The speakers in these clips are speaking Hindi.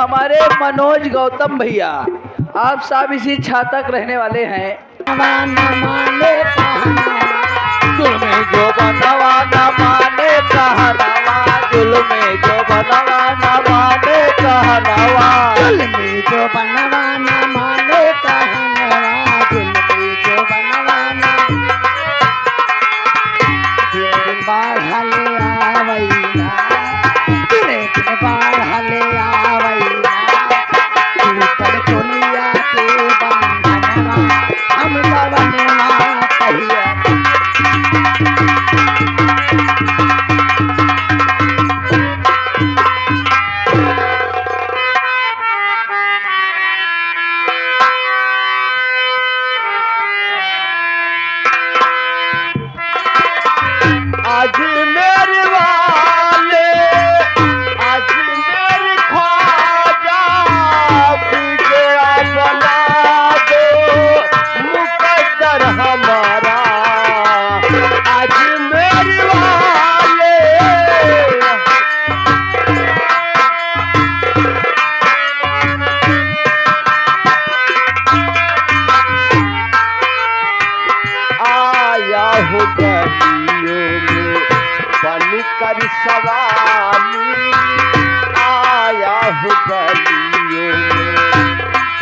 हमारे मनोज गौतम भैया, आप सब इसी छातक रहने वाले हैं। जुल्मे जो बनवा न माने कहनवा, जुल्मे जो बनवा न माने कहनवा, जुल्मे जो बनवा न माने कहनवा, जुल्मे जो बनवा न दिन बढ़ले आवैया, दिन बढ़ले आवैया, टूटल चोलिया के बंधनवा हम गवनवा कहिया। आज मेरे वाले, आज मेरे ख्वाजा, बिगड़ा बना दो मुकद्दर हमारा। आज मेरे वाले, आया हो गलियों में बनकर सवाली, आया हो गलियों में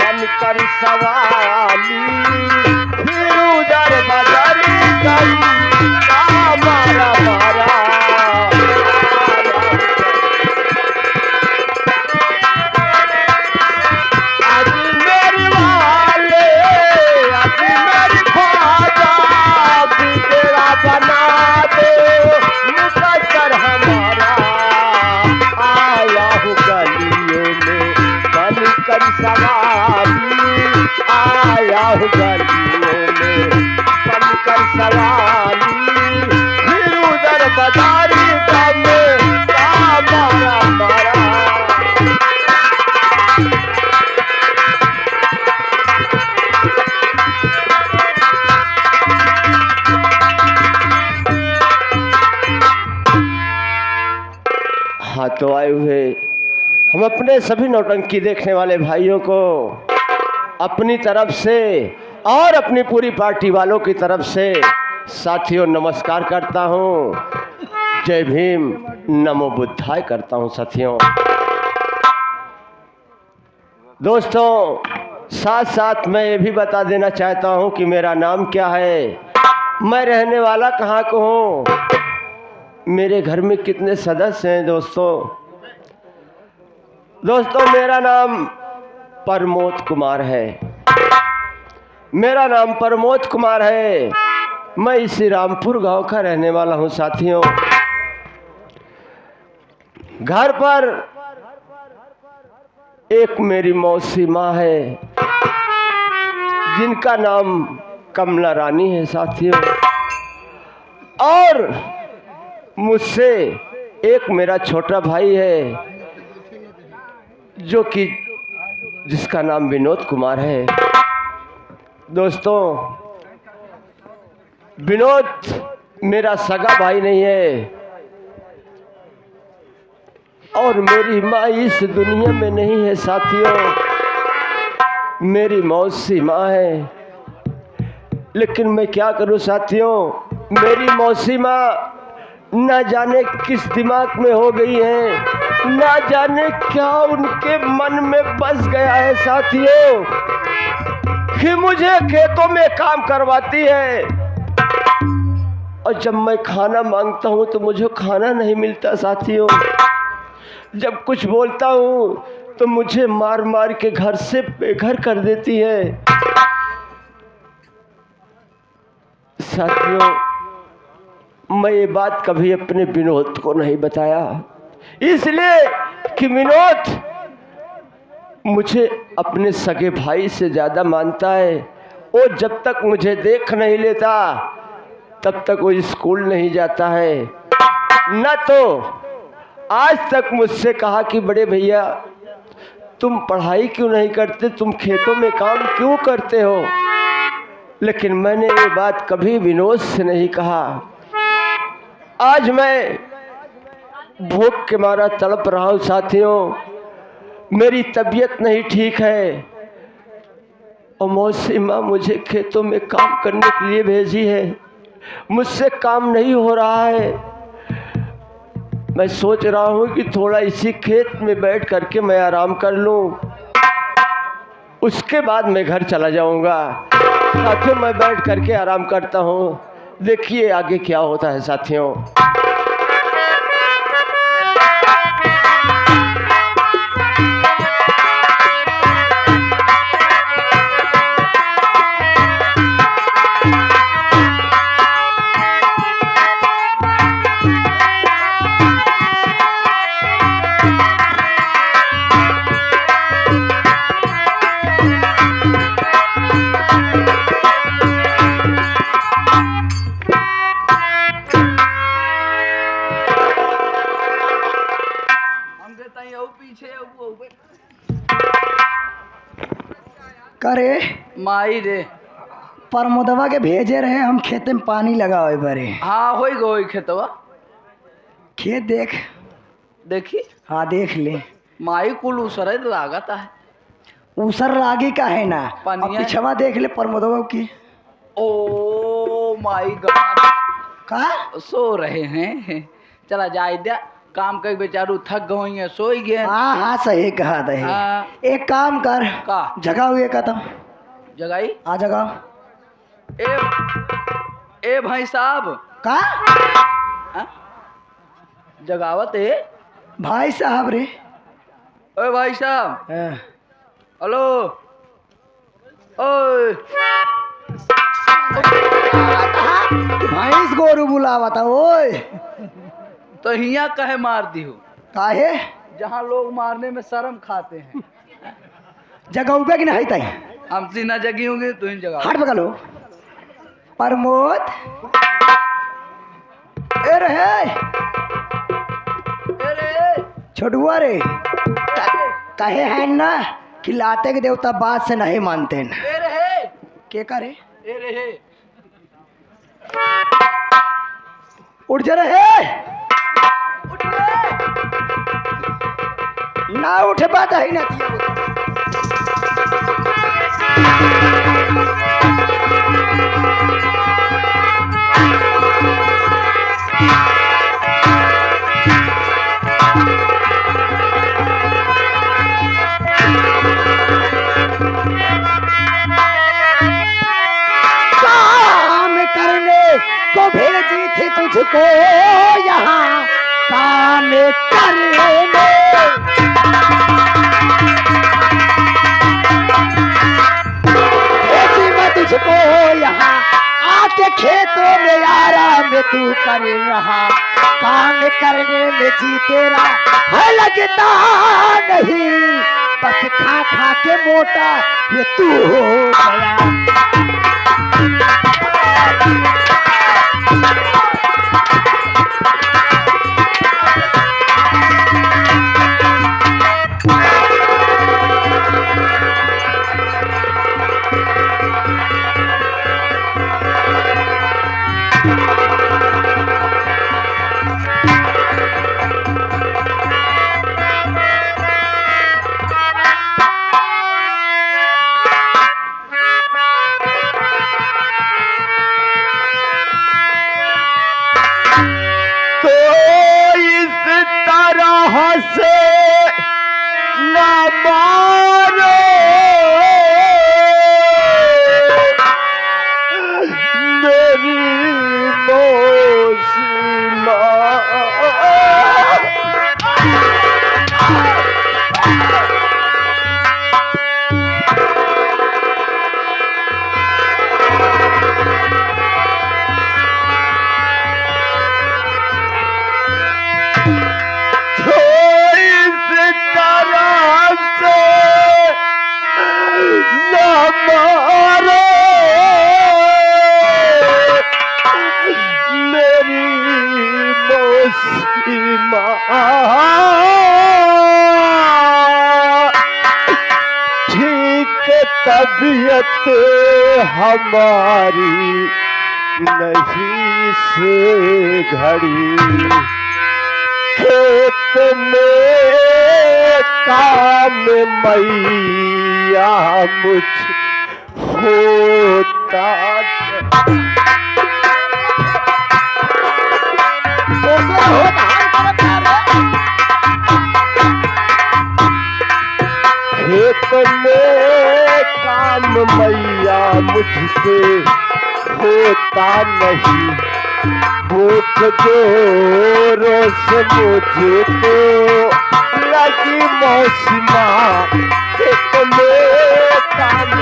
बनकर सवाली, फिर उधर बदर गई मारा मारा। आज मेरे वाले, आज मेरी ख्वाजा, बिगड़ा बना दो मुकद्दर हमारा। आया हूँ गलियों में बनकर सवाली, आया हूँ गलियों में बनकर सवाली, फिर उधर बदारी दम मारा मारा। हाँ तो आए हुए हम अपने सभी नौटंकी देखने वाले भाइयों को अपनी तरफ से और अपनी पूरी पार्टी वालों की तरफ से साथियों नमस्कार करता हूँ। जय भीम, नमो बुद्धाय करता हूँ साथियों। दोस्तों, साथ साथ मैं ये भी बता देना चाहता हूँ कि मेरा नाम क्या है, मैं रहने वाला कहाँ को हूँ, मेरे घर में कितने सदस्य हैं। दोस्तों मेरा नाम प्रमोद कुमार है, मेरा नाम प्रमोद कुमार है। मैं इसी रामपुर गांव का रहने वाला हूं साथियों। घर पर एक मेरी मौसी माँ है जिनका नाम कमला रानी है साथियों, और मुझसे एक मेरा छोटा भाई है जो कि जिसका नाम विनोद कुमार है। दोस्तों, विनोद मेरा सगा भाई नहीं है और मेरी माँ इस दुनिया में नहीं है साथियों, मेरी मौसी माँ है। लेकिन मैं क्या करूं साथियों, मेरी मौसी माँ ना जाने किस दिमाग में हो गई है, ना जाने क्या उनके मन में बस गया है साथियों कि मुझे खेतों में काम करवाती है, और जब मैं खाना मांगता हूँ तो मुझे खाना नहीं मिलता साथियों। जब कुछ बोलता हूँ तो मुझे मार मार के घर से बेघर कर देती है साथियों। मैं ये बात कभी अपने विनोद को नहीं बताया, इसलिए कि विनोद मुझे अपने सगे भाई से ज़्यादा मानता है। वो जब तक मुझे देख नहीं लेता तब तक वो स्कूल नहीं जाता है। न तो आज तक मुझसे कहा कि बड़े भैया तुम पढ़ाई क्यों नहीं करते, तुम खेतों में काम क्यों करते हो, लेकिन मैंने ये बात कभी विनोद से नहीं कहा। आज मैं भूख के मारा तड़प रहा हूँ साथियों। मेरी तबीयत नहीं ठीक है और मौसी माँ मुझे खेतों में काम करने के लिए भेजी है। मुझसे काम नहीं हो रहा है। मैं सोच रहा हूँ कि थोड़ा इसी खेत में बैठ करके मैं आराम कर लूँ, उसके बाद मैं घर चला जाऊँगा। साथियों मैं बैठ करके आराम करता हूँ, देखिए आगे क्या होता है साथियों। करे माई रे प्रमोदवा के भेजे रहे हम खेत में पानी लगावे बरे। हाँ होई गो खेतवा खेत देख देखी। हाँ देख ले माई कुल उसरे लागत है। उसर लागी का है ना। पानिया अब पिछवा देख ले प्रमोदवा की। ओ माई गॉड का सो रहे हैं। चला जाए दिया काम कर बेचारू थक गई है सोई गए। हाँ हाँ सही कहा दे। हाँ। एक काम कर का जगह हुए का तुम जगाई आ जगह ए भाई साहब का हाँ? जगावत है भाई साहब रे। ओए भाई साहब हाँ। हेलो ओए भैंस गोरू बुलावा था ओए। तो हिया कहे मार दी हो काहे जहाँ लोग मारने में शर्म खाते हैं। जगह उबे की नहीं तई हम सीना जगी होंगे तो इन जगह हट बगलो प्रमोद ए रहे छोटुआ रे कहे हैं ना कि लाते के देवता बात से नहीं मानते न। के करे उठ जा रहे ना उठे बात है ना काम करने को भेजी थी तुझको यहाँ काम करने। तुझको यहाँ आके खेतों में आराम तू कर रहा काम करने में जी तेरा है लगता नहीं बस खा खा के मोटा ये तू हो गया। ठीक तबीयत हमारी नहीं से घड़ी खेत में काम मैया मुझ होता खेत में काम मैया मुझसे होता नहीं, भूख जोरों से मुझको लगी मौसमा, खेत में काम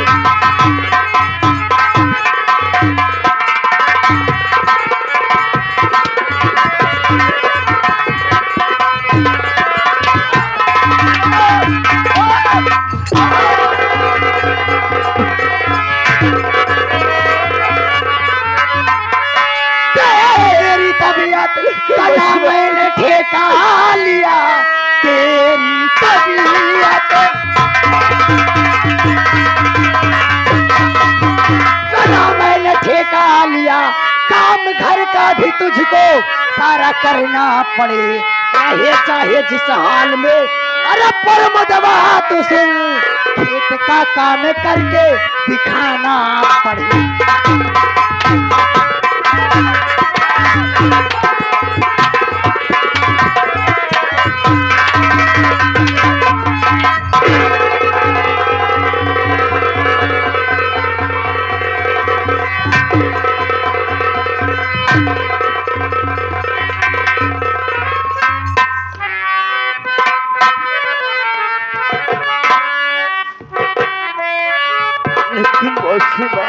कला मैंने ठेका लिया, तेरी तबीयत कला मैंने ठेका लिया, काम घर का भी तुझको सारा करना पड़े, चाहे चाहे जिस हाल में। अरे परम दवा तो सुन, खेत का काम करके दिखाना पड़े। मौसिमा,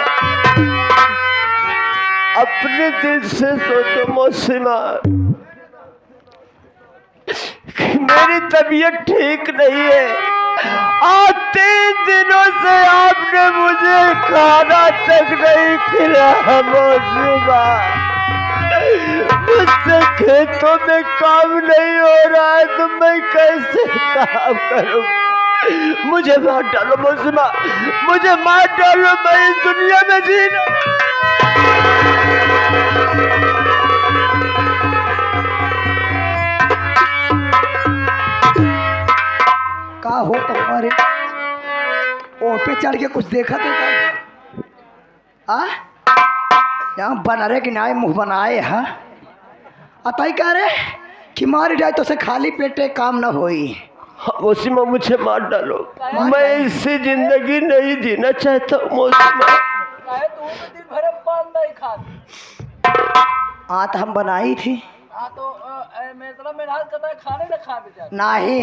अपने दिल से सोचो मौसिमा, मेरी तबीयत ठीक नहीं है। आज 3 दिनों से आपने मुझे खाना तक नहीं खिलाया मौसिमा। मुझसे खेतों में काम नहीं हो रहा है तो मैं कैसे काम करूं? मुझे मार डालो मौसिमा, मुझे मार डालो, मैं इस दुनिया में जीना। का हो तुम्हारे ओ पे चढ़ के कुछ देखा थे क्या? यहाँ बनारे कि नाय मुंह बनाए हा अतई कह रहे कि मारी जाए तो से खाली पेटे काम न होई। मौसिमा मुझे मार डालो, मैं इससे जिंदगी नहीं जीना चाहता हूँ मौसिमा। तो हम बनाई थी नहीं,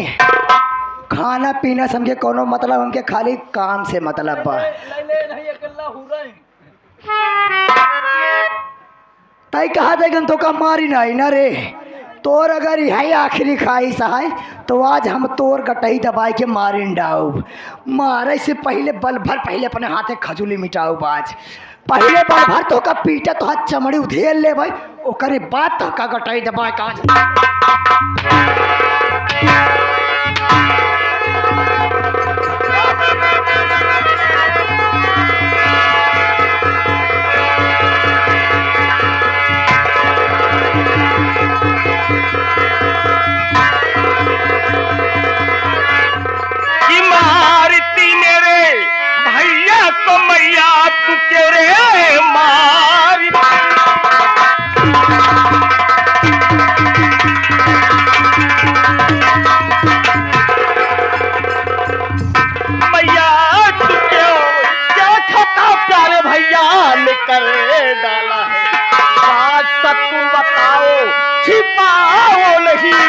खाना पीना समझे कोनो मतलब, हमके खाली काम से मतलब बा। तई कहा जाएगा तो का मारी नहीं ना रे, तोर अगर यही आखिरी ख्वाहिश है तो आज हम तोर गटई दबाई के मारिन डाऊ। मारे से पहले बल भर पहले अपने हाथे खजूली मिटाऊ बाज, पहले बल भर तो का पीटे तो हाथ चमड़ी उधेल ले भाई, ओकरे बाद तो का गटई दबाई का। तो मैया तू के रे मारी, मैया तू क्या खाता प्यारे भैया ने कर डाला है, बात तू बताओ छिपाओ नहीं,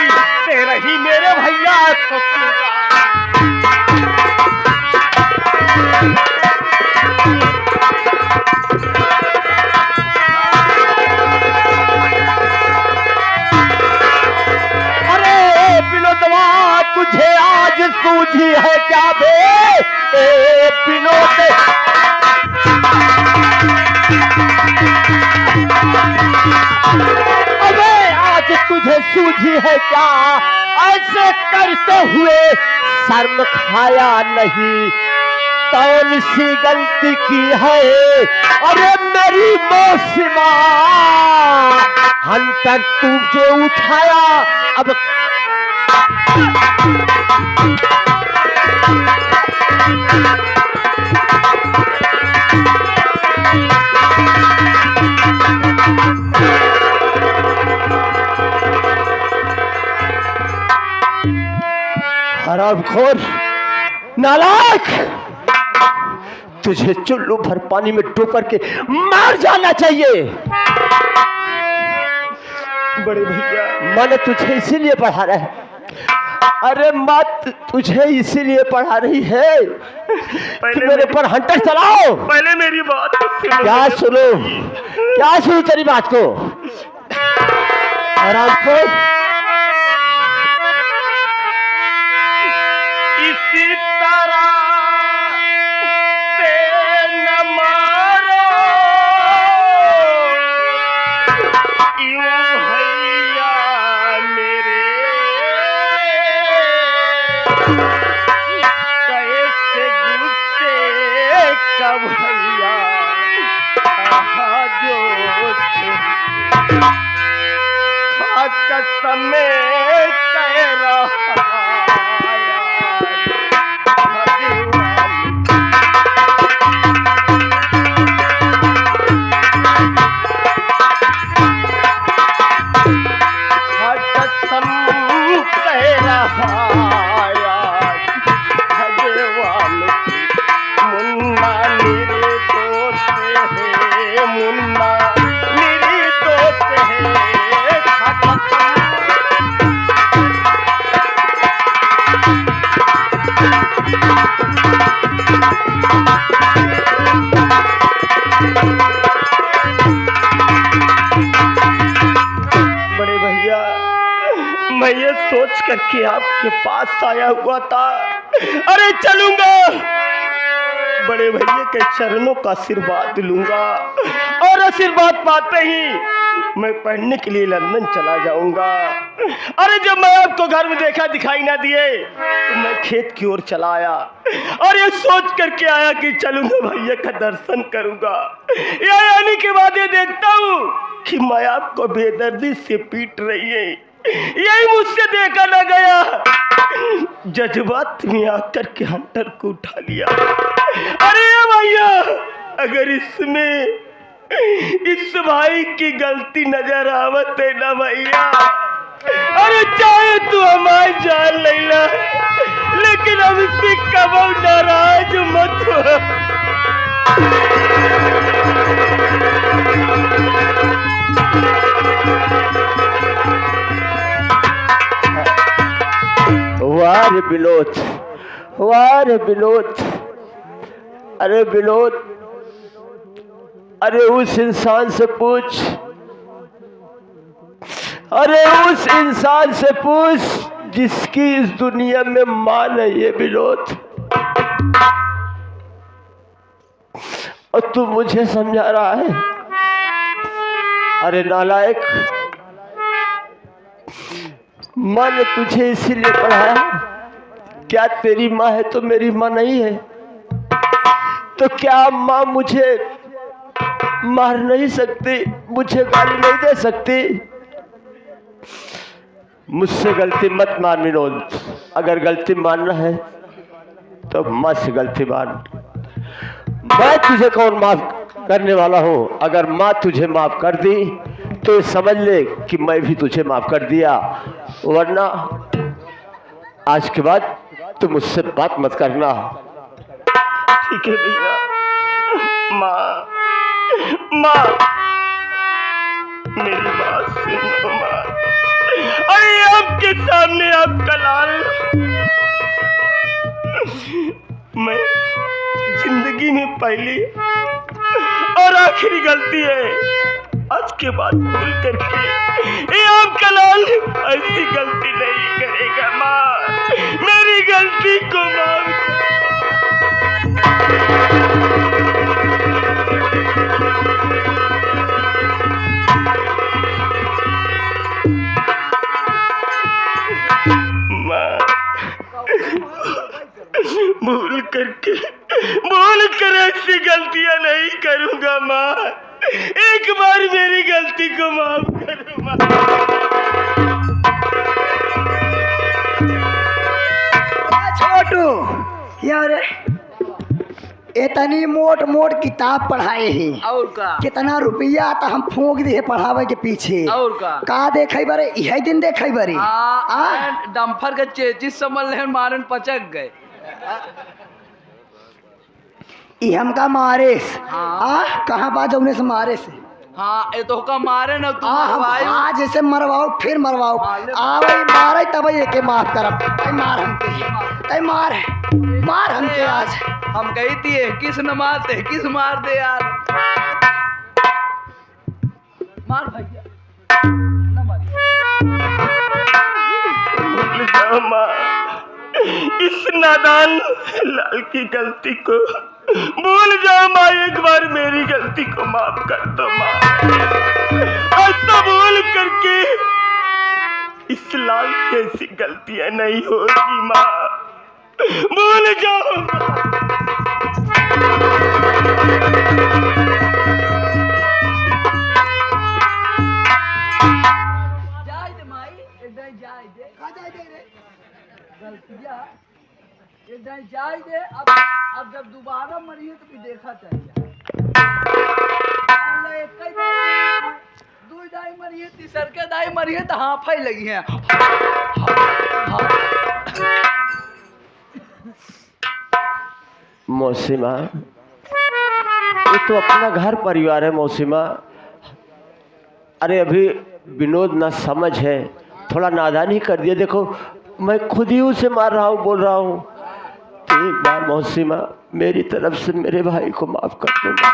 तेरा ही मेरे भैया तो तुझे आज सूझी है क्या बे ए विनोद? अबे आज तुझे सूझी है क्या, ऐसे करते हुए शर्म खाया नहीं, कौन सी गलती की है? अरे मेरी मौसिमा, हम तक तुझे उठाया, अब हरामखोर, नालायक, तुझे चुल्लू भर पानी में डूब करके मार जाना चाहिए। बड़े भैया, मैंने तुझे इसीलिए पढ़ा रहा है। अरे माँ तुझे इसीलिए पढ़ा रही है कि मेरे पर हंटर चलाओ। पहले मेरी बात सुनो। क्या सुनो? क्या सुनो तेरी बात को? हरामखोर, इसी तरह से न मारो, यूं हैया मेरे कैसे गुस्से कब हैया जो कसम कह रहा मैं ये सोच करके आपके पास आया हुआ था, अरे चलूंगा बड़े भैया के चरणों का आशीर्वाद लूंगा और आशीर्वाद पाते ही मैं पढ़ने के लिए लंदन चला जाऊंगा। अरे जब मैं आपको घर में देखा दिखाई ना दिए तो मैं खेत की ओर चला आया और ये सोच करके आया कि चलूंगा भैया का दर्शन करूंगा। यहाँ आने के बाद ये देखता हूँ कि मैं आपको बेदर्दी से पीट रही है, यही मुझसे देखा ना गया, जज्बात में आकर के हंटर को उठा लिया। अरे भैया अगर इसमें इस भाई की गलती नजर आवत है ना भैया, अरे चाहे तू हमारी जान ले ला, लेकिन हमसे कबो नाराज मत हो। वाह रे विनोद, वाह रे विनोद, अरे विनोद, अरे उस इंसान से पूछ, अरे उस इंसान से पूछ जिसकी इस दुनिया में मां नहीं है विनोद। और तू मुझे समझा रहा है? अरे नालायक, माँ ने तुझे इसीलिए पढ़ाया, क्या तेरी माँ है तो मेरी माँ नहीं है? तो क्या माँ मुझे मार नहीं सकती, मुझे गाली नहीं दे सकती? मुझसे गलती मत मान विनोद, अगर गलती मानना है तो माँ से गलती मान। मैं तुझे कौन माफ करने वाला हूँ? अगर माँ तुझे माफ कर दी तो समझ ले कि मैं भी तुझे माफ कर दिया, वरना आज के बाद तू मुझसे बात मत करना। ठीक है भैया। माँ, माँ मेरी बात सुनो माँ। अरे आपके सामने आपका लाल, मैं जिंदगी में पहली और आखिरी गलती है, आज के बाद भूल करके ये आपका लाल ऐसी गलती नहीं करेगा। माँ मेरी गलती को माफ। माँ भूल कर ऐसी गलतियां नहीं करूंगा माँ, एक बार मेरी गलती को माफ करो माँ। इतनी मोट मोट किताब पढ़ाए ही और का कितना रुपया तो हम फूंक दिए पढ़ावे के पीछे और का देखे बरे यही दिन देखे बरे डम्फर के चेचिस समझ ले मारन पचक गए। ई हमका मारे से हाँ। कहाँ बात उन्हें से मारे से हाँ ये तो का मारे न तू हम मरवाई। जैसे मरवाओ फिर मरवाओ माले- आवई मारे तब ये के माफ करब तै मार हमके तै मार हमके आज हम कही थी किस न मारते किस मार दे यार। मार भैया न मार। भूल जाओ माँ इस नादान लाल की गलती को, भूल जाओ माँ, एक बार मेरी गलती को माफ कर दो माँ। ऐसा भूल करके इस लाल की ऐसी गलतियां नहीं होगी माँ, भूल जाओ जाए दे माई इधर जाए दे कहाँ जाए दे रे गलतियाँ इधर जाए दे। अब जब दोबारा मरिए तो भी देखा चाहिए। दो दाई मरिए तीसर के दाई मरिए तो हाफा ही लगी है। मौसीमा ये तो अपना घर परिवार है मौसीमा। अरे अभी विनोद ना समझ है, थोड़ा नादानी कर दिया। देखो मैं खुद ही उसे मार रहा हूँ, बोल रहा हूँ। तो एक बार मौसीमा मेरी तरफ से मेरे भाई को माफ कर दूंगा।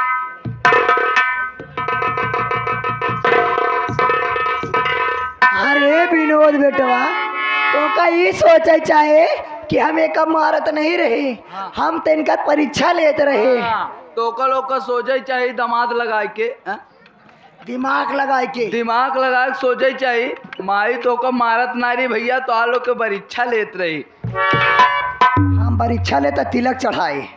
अरे विनोद बेटवा तो का ये सोचे चाहे कि हम एक मारत नहीं रहे, हम तो इनका परीक्षा लेते रहे। तो कल सोचे चाहिए दामाद लगा के दिमाग लगा के दिमाग लगा के सोचे चाहिए। माई तो का मारत नारी भैया तो आलो के परीक्षा लेत रही। हम परीक्षा लेते तिलक चढ़ाए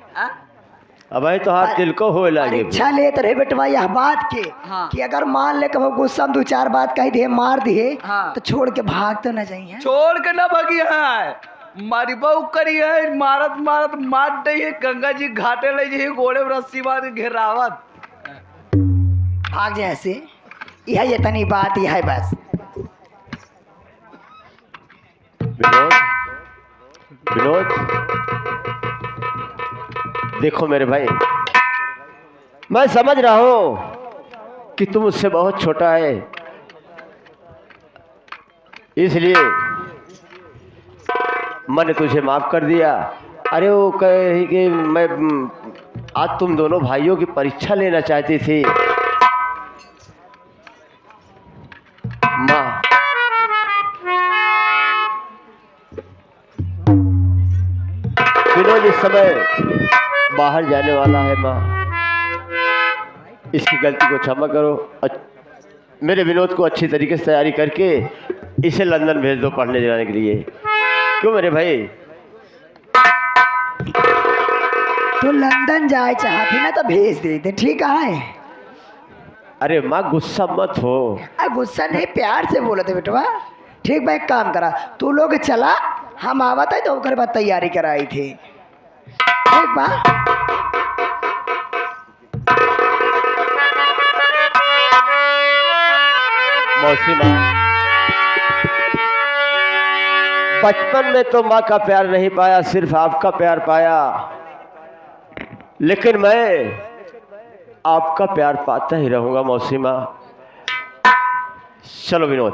अब भाई तो हाथ दिल को हो लगे। परीक्षा लेते रहे बेटवा यह बात के हाँ। कि अगर मान ले कभी गुस्सा में दो चार बात कह दिए मार दिए हाँ। तो छोड़ के भाग तो न जाइए। छोड़ के ना भगी है मारी बहु करी है मारत मारत मार दे है। गंगा जी घाटे ले जी घोड़े में रस्सी बांध के घेरावत भाग जाए ऐसे यह इतनी बात यह है बस। विनोद विनोद देखो मेरे भाई, मैं समझ रहा हूं कि तुम मुझसे बहुत छोटा है, इसलिए मैंने तुझे माफ कर दिया। अरे वो कहे कि मैं आज तुम दोनों भाइयों की परीक्षा लेना चाहती थी। माँ विनोद इस समय बाहर जाने वाला है। माँ इसकी गलती को क्षमा करो। मेरे विनोद को अच्छी तरीके से तैयारी करके इसे लंदन भेज दो पढ़ने जाने के लिए। क्यों मेरे भाई? तो लंदन जाए चाहती ना तो भेज देते, ठीक है। अरे माँ गुस्सा मत हो। गुस्सा नहीं प्यार से बोले थे बेटवा। ठीक भाई काम करा तू लोग चला, हम आवत है तो ओकर बाद तैयारी कराई थी। ठीक बा मौसी माँ, बचपन में तो माँ का प्यार नहीं पाया, सिर्फ आपका प्यार पाया। लेकिन मैं आपका प्यार पाता ही रहूंगा मौसी माँ। चलो विनोद।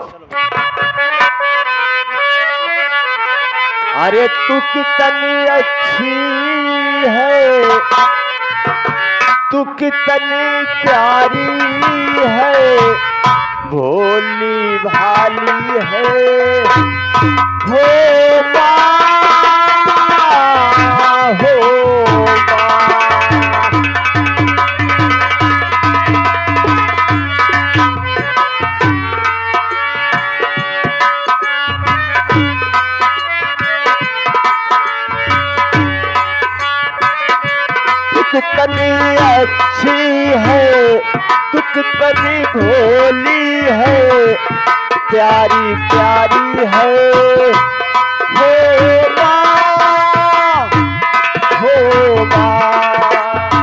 अरे तू कितनी अच्छी है, तू कितनी प्यारी है, भोली भाली है, हो माँ, हो माँ। कितनी अच्छी है, तू कितनी भोली है, प्यारी प्यारी है, हो माँ, हो माँ।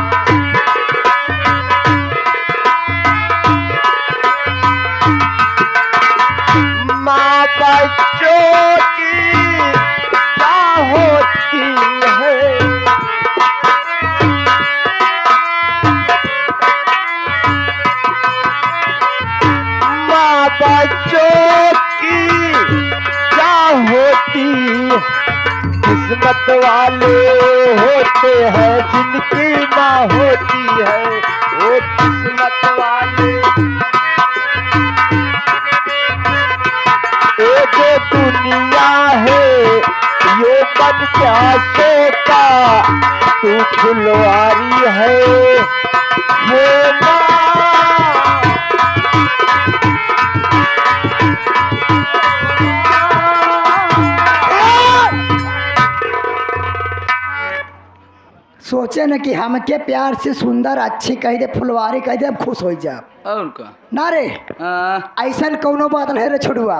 बच्चों की क्या होती, किस्मत वाले होते हैं जिनकी माँ होती है, वो किस्मत वाले। ये जो दुनिया है ये मन प्यासों का, तू फुलवारी है वो माँ। सोचे न कि हमके प्यार से सुंदर अच्छी कह दे, फुलवारी कह दे, अब खुश हो जा और का ना रे। ऐसा कौनो बात नहीं रे छोड़ुआ,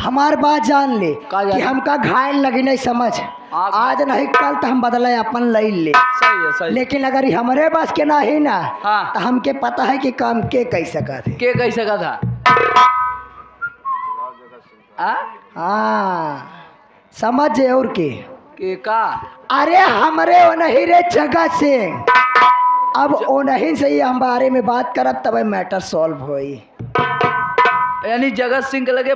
हमार बात जान ले का जान? कि हमका घायल लगी नहीं समझ, आज नहीं कल तो हम बदले अपन ले ले। सही है, सही। लेकिन अगर ये हमरे बस के ना ही ना हाँ। तो हमके पता है कि काम के कह सकत है। के कैसे का था? हाँ समझ जे और के का? अरे हमरे ओ नहीं रे जगह से, अब ओ नहीं से ही हम बारे में बात करब तब मैटर सॉल्व होई। यानी जगत सिंह के लगे